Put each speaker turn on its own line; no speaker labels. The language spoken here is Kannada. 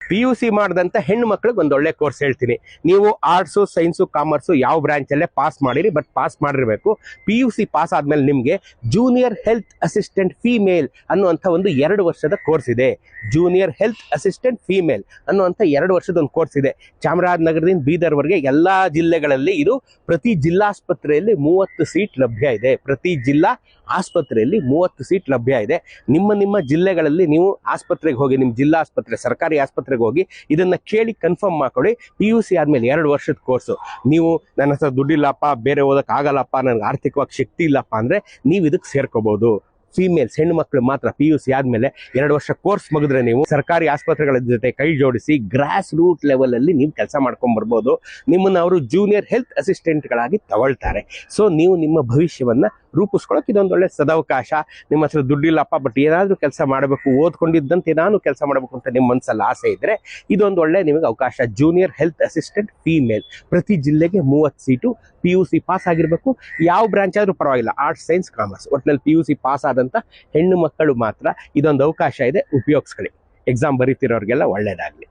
PUC ಮಾಡಿದಂಥ ಹೆಣ್ಣು ಮಕ್ಳಿಗೆ ಒಂದು ಒಳ್ಳೆ ಕೋರ್ಸ್ ಹೇಳ್ತೀನಿ. ನೀವು ಆರ್ಟ್ಸು, ಸೈನ್ಸು, ಕಾಮರ್ಸು ಯಾವ ಬ್ರಾಂಚಲ್ಲೇ ಪಾಸ್ ಮಾಡಿರಿ, ಬಟ್ ಪಾಸ್ ಮಾಡಿರಬೇಕು. PUC ಪಾಸ್ ಆದಮೇಲೆ ನಿಮಗೆ ಜೂನಿಯರ್ ಹೆಲ್ತ್ ಅಸಿಸ್ಟೆಂಟ್ ಫೀಮೇಲ್ ಅನ್ನುವಂಥ ಒಂದು 2 ವರ್ಷದ ಕೋರ್ಸ್ ಇದೆ. ಜೂನಿಯರ್ ಹೆಲ್ತ್ ಅಸಿಸ್ಟೆಂಟ್ ಫೀಮೇಲ್ ಅನ್ನುವಂಥ 2 ವರ್ಷದ ಒಂದು ಕೋರ್ಸ್ ಇದೆ. ಚಾಮರಾಜನಗರದಿಂದ ಬೀದರ್ವರೆಗೆ ಎಲ್ಲ ಜಿಲ್ಲೆಗಳಲ್ಲಿ ಇದು ಪ್ರತಿ ಜಿಲ್ಲಾಸ್ಪತ್ರೆಯಲ್ಲಿ 30 ಸೀಟ್ ಲಭ್ಯ ಇದೆ. ಪ್ರತಿ ಜಿಲ್ಲಾ ಆಸ್ಪತ್ರೆಯಲ್ಲಿ 30 ಸೀಟ್ ಲಭ್ಯ ಇದೆ. ನಿಮ್ಮ ಜಿಲ್ಲೆಗಳಲ್ಲಿ ನೀವು ಆಸ್ಪತ್ರೆಗೆ ಹೋಗಿ, ನಿಮ್ಮ ಜಿಲ್ಲಾ ಆಸ್ಪತ್ರೆ, ಸರ್ಕಾರಿ ಆಸ್ಪತ್ರೆಗೆ ಹೋಗಿ ಇದನ್ನ ಕೇಳಿ ಕನ್ಫರ್ಮ್ ಮಾಡ್ಕೊಳ್ಳಿ. PUC ಆದ್ಮೇಲೆ 2 ವರ್ಷದ ಕೋರ್ಸು. ನೀವು ನನ್ನ ಹತ್ರ ದುಡ್ಡಿಲ್ಲಪ್ಪ, ಬೇರೆ ಓದಕ್ಕೆ ಆಗಲ್ಲಪ್ಪ, ನನಗೆ ಆರ್ಥಿಕವಾಗಿ ಶಕ್ತಿ ಇಲ್ಲಪ್ಪ ಅಂದ್ರೆ ನೀವು ಇದಕ್ಕೆ ಸೇರ್ಕೋಬಹುದು. ಫೀಮೇಲ್ಸ್, ಹೆಣ್ಣು ಮಕ್ಕಳು ಮಾತ್ರ PUC ಆದ್ಮೇಲೆ 2 ವರ್ಷ ಕೋರ್ಸ್ ಮುಗಿದ್ರೆ ನೀವು ಸರ್ಕಾರಿ ಆಸ್ಪತ್ರೆಗಳ ಜೊತೆ ಕೈ ಜೋಡಿಸಿ ಗ್ರಾಸ್ ರೂಟ್ ಲೆವೆಲ್ ಅಲ್ಲಿ ನೀವು ಕೆಲಸ ಮಾಡ್ಕೊಂಡ್ ಬರ್ಬೋದು. ನಿಮ್ಮನ್ನ ಅವರು ಜೂನಿಯರ್ ಹೆಲ್ತ್ ಅಸಿಸ್ಟೆಂಟ್ಗಳಾಗಿ ತಗೊಳ್ತಾರೆ. ಸೊ ನೀವು ನಿಮ್ಮ ಭವಿಷ್ಯವನ್ನ ರೂಪಿಸ್ಕೊಳ್ಳೋಕೆ ಇದೊಂದು ಒಳ್ಳೆ ಸದಾವಕಾಶ. ನಿಮ್ಮ ಹತ್ರ ದುಡ್ಡಿಲ್ಲಪ್ಪ, ಬಟ್ ಏನಾದ್ರೂ ಕೆಲಸ ಮಾಡಬೇಕು, ಓದ್ಕೊಂಡಿದ್ದಂತೆ ನಾನು ಕೆಲಸ ಮಾಡಬೇಕು ಅಂತ ನಿಮ್ಮ ಮನಸ್ಸಲ್ಲಿ ಆಸೆ ಇದ್ರೆ ಇದೊಂದು ಒಳ್ಳೆ ನಿಮಗೆ ಅವಕಾಶ. ಜೂನಿಯರ್ ಹೆಲ್ತ್ ಅಸಿಸ್ಟೆಂಟ್ ಫೀಮೇಲ್, ಪ್ರತಿ ಜಿಲ್ಲೆಗೆ 30 ಸೀಟು. PUC ಪಾಸ್ ಆಗಿರ್ಬೇಕು, ಯಾವ ಬ್ರಾಂಚ್ ಆದ್ರೂ ಪರವಾಗಿಲ್ಲ, ಆರ್ಟ್ಸ್, ಸೈನ್ಸ್, ಕಾಮರ್ಸ್, ಒಟ್ಟಿನಲ್ಲಿ PUC ಪಾಸ್ ಆದಂತ ಹೆಣ್ಣು ಮಕ್ಕಳು ಮಾತ್ರ ಇದೊಂದು ಅವಕಾಶ ಇದೆ, ಉಪಯೋಗಿಸ್ಕೊಳ್ಳಿ. ಎಕ್ಸಾಮ್ ಬರೀತಿರೋರಿಗೆಲ್ಲ ಒಳ್ಳೇದಾಗ್ಲಿ.